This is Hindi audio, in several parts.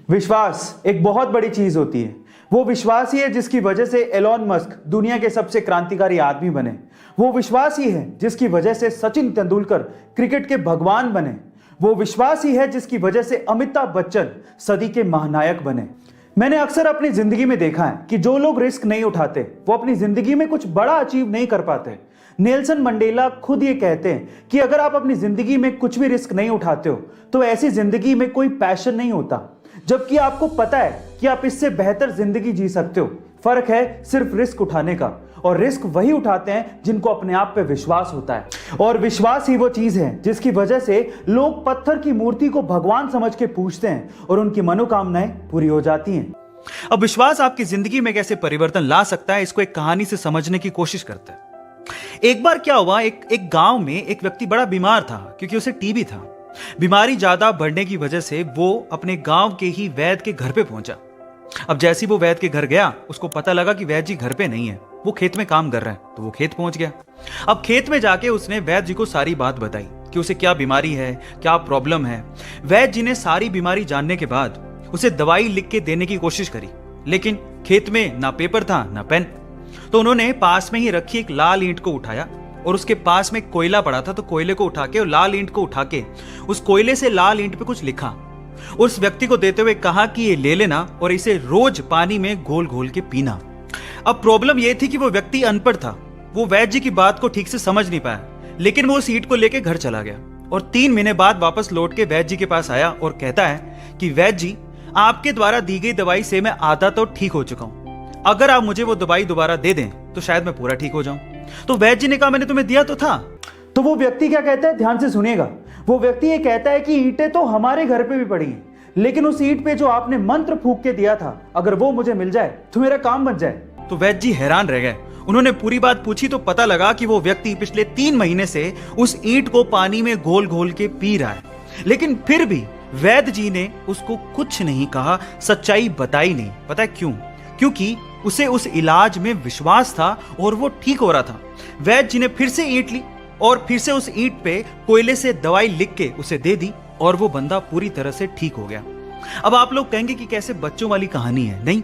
विश्वास एक बहुत बड़ी चीज होती है। वो विश्वास ही है जिसकी वजह से एलोन मस्क दुनिया के सबसे क्रांतिकारी आदमी बने। वो विश्वास ही है जिसकी वजह से सचिन तेंदुलकर क्रिकेट के भगवान बने। वो विश्वास ही है जिसकी वजह से अमिताभ बच्चन सदी के महानायक बने। मैंने अक्सर अपनी जिंदगी में देखा है कि जो लोग रिस्क नहीं उठाते वो अपनी जिंदगी में कुछ बड़ा अचीव नहीं कर पाते। नेल्सन मंडेला खुद ये कहते हैं कि अगर आप अपनी जिंदगी में कुछ भी रिस्क नहीं उठाते हो तो ऐसी जिंदगी में कोई पैशन नहीं होता, जबकि आपको पता है कि आप इससे बेहतर जिंदगी जी सकते हो। फर्क है सिर्फ रिस्क उठाने का, और रिस्क वही उठाते हैं जिनको अपने आप पे विश्वास होता है। और विश्वास ही वो चीज है जिसकी वजह से लोग पत्थर की मूर्ति को भगवान समझ के पूजते हैं और उनकी मनोकामनाएं पूरी हो जाती हैं। अब विश्वास आपकी जिंदगी में कैसे परिवर्तन ला सकता है, इसको एक कहानी से समझने की कोशिश करते हैं। एक बार क्या हुआ, एक गांव में एक व्यक्ति बड़ा बीमार था क्योंकि उसे टीबी था। बीमारी ज्यादा बढ़ने की वजह से वो अपने गांव के ही वैद्य के घर पे पहुंचा। अब जैसे ही वो वैद्य के घर गया, उसको पता लगा कि वैद्य जी घर पे नहीं है, वो खेत में काम कर रहे हैं। तो वो खेत पहुंच गया। अब खेत में जाके उसने वैद्य जी को सारी बात बताई कि उसे क्या बीमारी है, क्या प्रॉब्लम है। वैद्य जी ने सारी बीमारी जानने के बाद उसे दवाई लिख के देने की कोशिश करी, लेकिन खेत में ना पेपर था ना पेन। तो उन्होंने पास में ही रखी एक लाल ईंट को उठाया और उसके पास में कोयला पड़ा था, तो कोयले को उठा के और लाल ईंट को उठा के उस कोयले से लाल ईंट पे कुछ लिखा। उस व्यक्ति को देते हुए कहा कि ये ले लेना और इसे रोज पानी में घोल घोल के पीना। अब प्रॉब्लम यह थी कि वो व्यक्ति अनपढ़ था, वो वैद्य जी की बात को ठीक से समझ नहीं पाया, लेकिन वो उस ईंट को लेके घर चला गया और 3 महीने बाद वापस लौट के वैद्य जी के पास आया और कहता है कि वैद्य जी, आपके द्वारा दी गई दवाई से मैं आधा तो ठीक हो चुका हूं। अगर आप मुझे वो दवाई दोबारा दे दें तो शायद मैं पूरा ठीक हो जाऊं। तो वैद्य जी ने कहा, मैंने तुम्हें दिया तो था। तो वो व्यक्ति क्या कहता है, ध्यान से सुनिएगा। वो व्यक्ति ये कहता है कि ईंटें तो हमारे घर पे भी पड़ी हैं, लेकिन उस ईंट पे जो आपने मंत्र फूंक के दिया था, अगर वो मुझे मिल जाए तो मेरा काम बन जाए। तो वैद्य जी हैरान रह गए। उन्होंने पूरी बात पूछी तो पता लगा कि वो व्यक्ति पिछले 3 महीने से उस ईंट को पानी में घोल घोल के पी रहा है, लेकिन फिर भी वैद्य जी ने उसको कुछ नहीं कहा, सच्चाई बताई नहीं। पता है क्यों? क्योंकि उसे उस इलाज में विश्वास था और वो ठीक हो रहा था। वैद्य जी ने फिर से ईंट ली और फिर से उस ईंट पे कोयले से दवाई लिख के उसे दे दी और वो बंदा पूरी तरह से ठीक हो गया। अब आप लोग कहेंगे कि कैसे बच्चों वाली कहानी है, नहीं,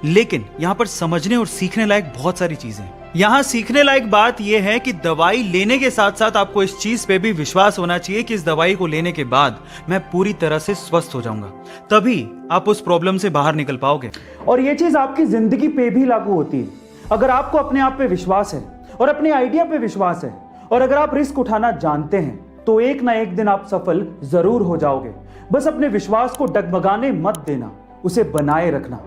लेकिन यहां पर समझने और सीखने लायक बहुत सारी चीजें हैं। यहां सीखने लायक बात यह है कि दवाई लेने के साथ साथ आपको इस चीज पे भी विश्वास होना चाहिए कि इस दवाई को लेने के बाद मैं पूरी तरह से स्वस्थ हो जाऊंगा, तभी आप उस प्रॉब्लम से बाहर निकल पाओगे। और ये चीज आपकी जिंदगी पे भी लागू होती है। अगर आपको अपने आप पे विश्वास है और अपने आइडिया पे विश्वास है और अगर आप रिस्क उठाना जानते हैं तो एक ना एक दिन आप सफल जरूर हो जाओगे। बस अपने विश्वास को डगमगाने मत देना, उसे बनाए रखना।